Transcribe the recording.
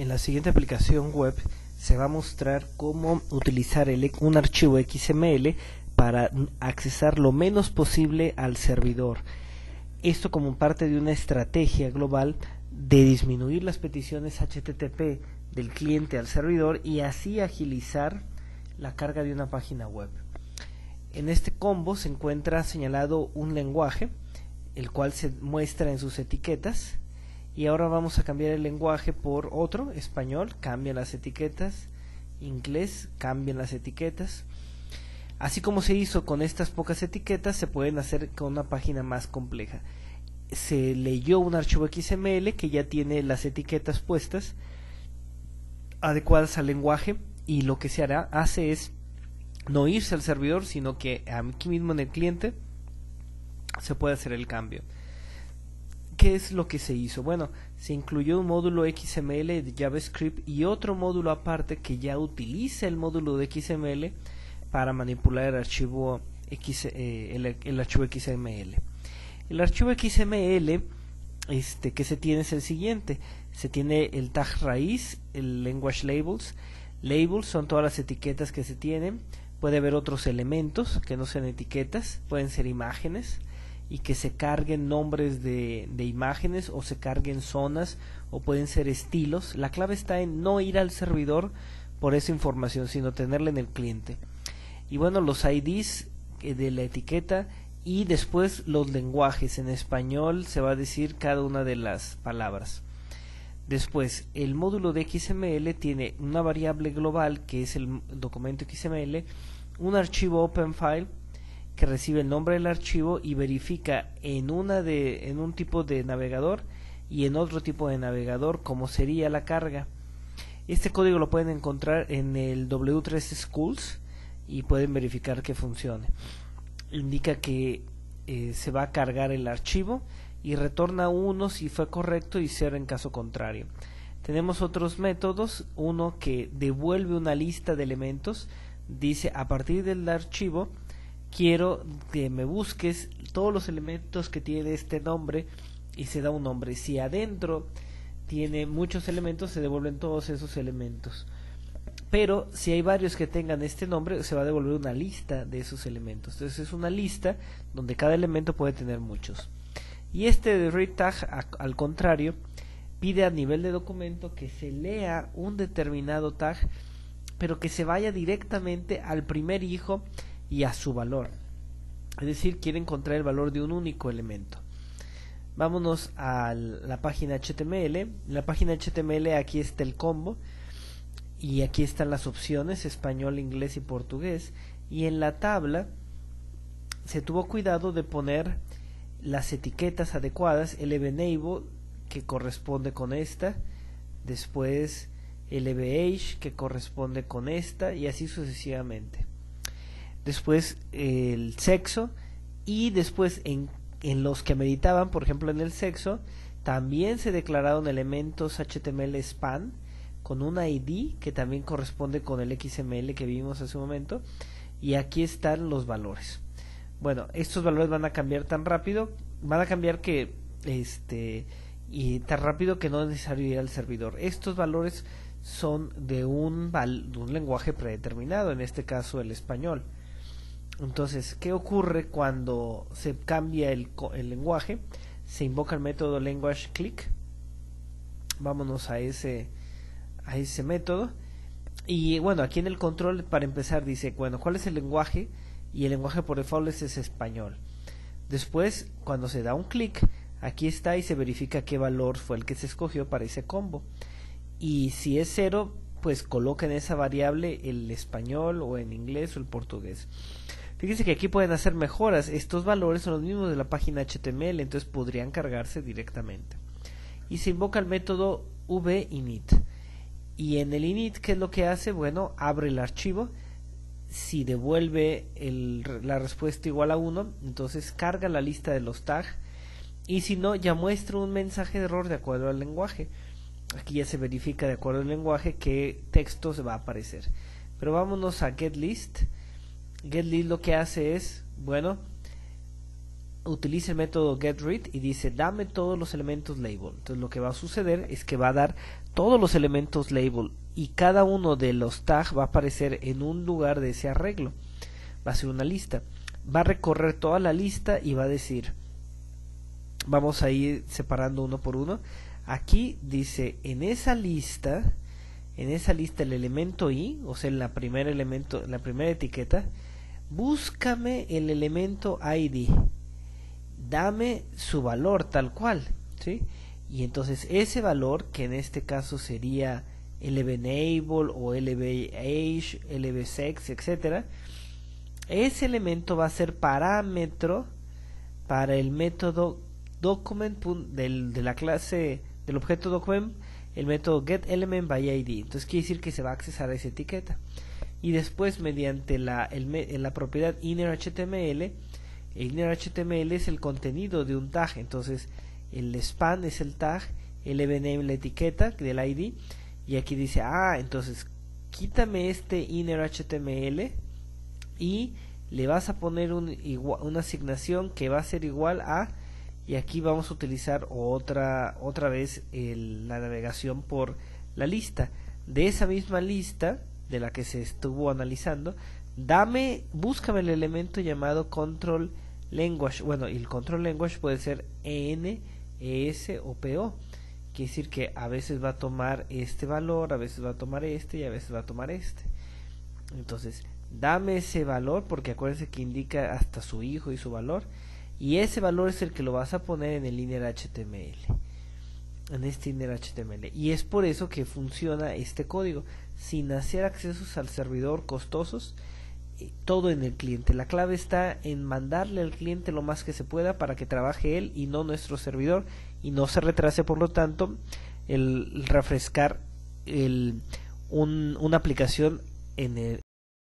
En la siguiente aplicación web se va a mostrar cómo utilizar un archivo XML para accesar lo menos posible al servidor. Esto como parte de una estrategia global de disminuir las peticiones HTTP del cliente al servidor y así agilizar la carga de una página web. En este combo se encuentra señalado un lenguaje, el cual se muestra en sus etiquetas, y ahora vamos a cambiar el lenguaje por otro, español, cambian las etiquetas, inglés, cambian las etiquetas. Así como se hizo con estas pocas etiquetas, se pueden hacer con una página más compleja. Se leyó un archivo XML que ya tiene las etiquetas puestas, adecuadas al lenguaje, y lo que se hace es no irse al servidor, sino que aquí mismo en el cliente se puede hacer el cambio. ¿Qué es lo que se hizo? Bueno, se incluyó un módulo XML de JavaScript y otro módulo aparte que ya utiliza el módulo de XML para manipular el archivo el archivo XML. El archivo XML que se tiene es el siguiente. Se tiene el tag raíz, el language labels. Labels son todas las etiquetas que se tienen. Puede haber otros elementos que no sean etiquetas, pueden ser imágenes, y que se carguen nombres de imágenes o se carguen zonas, o pueden ser estilos. La clave está en no ir al servidor por esa información, sino tenerla en el cliente. Y bueno, los IDs de la etiqueta, y después los lenguajes. En español se va a decir cada una de las palabras. Después, el módulo de XML tiene una variable global que es el documento XML, un archivo OpenFile que recibe el nombre del archivo y verifica en un tipo de navegador y en otro tipo de navegador cómo sería la carga. Este código lo pueden encontrar en el W3 Schools y pueden verificar que funcione. Indica que se va a cargar el archivo y retorna 1 si fue correcto y 0 en caso contrario. Tenemos otros métodos, uno que devuelve una lista de elementos, dice: a partir del archivo quiero que me busques todos los elementos que tiene este nombre, y se da un nombre. Si adentro tiene muchos elementos, se devuelven todos esos elementos, pero si hay varios que tengan este nombre, se va a devolver una lista de esos elementos. Entonces es una lista donde cada elemento puede tener muchos. Y este de read tag, al contrario, pide a nivel de documento que se lea un determinado tag, pero que se vaya directamente al primer hijo y a su valor. Es decir, quiere encontrar el valor de un único elemento. Vámonos a la página HTML. En la página HTML aquí está el combo, y aquí están las opciones: español, inglés y portugués. Y en la tabla se tuvo cuidado de poner las etiquetas adecuadas: lbenable, que corresponde con esta, después lbage, que corresponde con esta, y así sucesivamente. Después el sexo, y después en los que meditaban, por ejemplo en el sexo, también se declararon elementos HTML span con una ID que también corresponde con el XML que vimos hace un momento, y aquí están los valores. Bueno, estos valores van a cambiar tan rápido, van a cambiar que y tan rápido que no es necesario ir al servidor. Estos valores son de un lenguaje predeterminado, en este caso el español. Entonces, ¿qué ocurre cuando se cambia el lenguaje? Se invoca el método languageClick. Vámonos a ese método. Y bueno, aquí en el control, para empezar, dice, bueno, ¿cuál es el lenguaje? Y el lenguaje por default es español. Después, cuando se da un clic, aquí está y se verifica qué valor fue el que se escogió para ese combo. Y si es 0, pues coloca en esa variable el español o en inglés o el portugués. Fíjense que aquí pueden hacer mejoras. Estos valores son los mismos de la página HTML, entonces podrían cargarse directamente. Y se invoca el método vinit. Y en el init, ¿qué es lo que hace? Bueno, abre el archivo. Si devuelve la respuesta igual a 1, entonces carga la lista de los tags. Y si no, ya muestra un mensaje de error de acuerdo al lenguaje. Aquí ya se verifica de acuerdo al lenguaje qué texto se va a aparecer. Pero vámonos a getList. GetList lo que hace es, bueno, utiliza el método getRead y dice dame todos los elementos label. Entonces lo que va a suceder es que va a dar todos los elementos label y cada uno de los tags va a aparecer en un lugar de ese arreglo. Va a ser una lista. Va a recorrer toda la lista y va a decir, vamos a ir separando uno por uno. Aquí dice en esa lista el elemento i, o sea en la primera etiqueta, búscame el elemento id, dame su valor tal cual, ¿sí? Y entonces ese valor, que en este caso sería lbenable o lbage, lbsex, etcétera, ese elemento va a ser parámetro para el método document de la clase del objeto document, el método getElementById. Entonces quiere decir que se va a accesar a esa etiqueta. Y después, mediante la propiedad innerHTML, innerHTML es el contenido de un tag. Entonces el span es el tag, lbename la etiqueta del id, y aquí dice, entonces quítame este innerHTML y le vas a poner una asignación que va a ser igual a, y aquí vamos a utilizar otra vez la navegación por la lista. De esa misma lista de la que se estuvo analizando, búscame el elemento llamado control language. Bueno, y el control language puede ser EN, ES o PO. Quiere decir que a veces va a tomar este valor, a veces va a tomar este y a veces va a tomar este. Entonces dame ese valor, porque acuérdense que indica hasta su hijo y su valor, y ese valor es el que lo vas a poner en el innerHTML, en este innerHTML, y es por eso que funciona este código sin hacer accesos al servidor costosos, todo en el cliente. La clave está en mandarle al cliente lo más que se pueda para que trabaje él y no nuestro servidor, y no se retrase por lo tanto el refrescar una aplicación en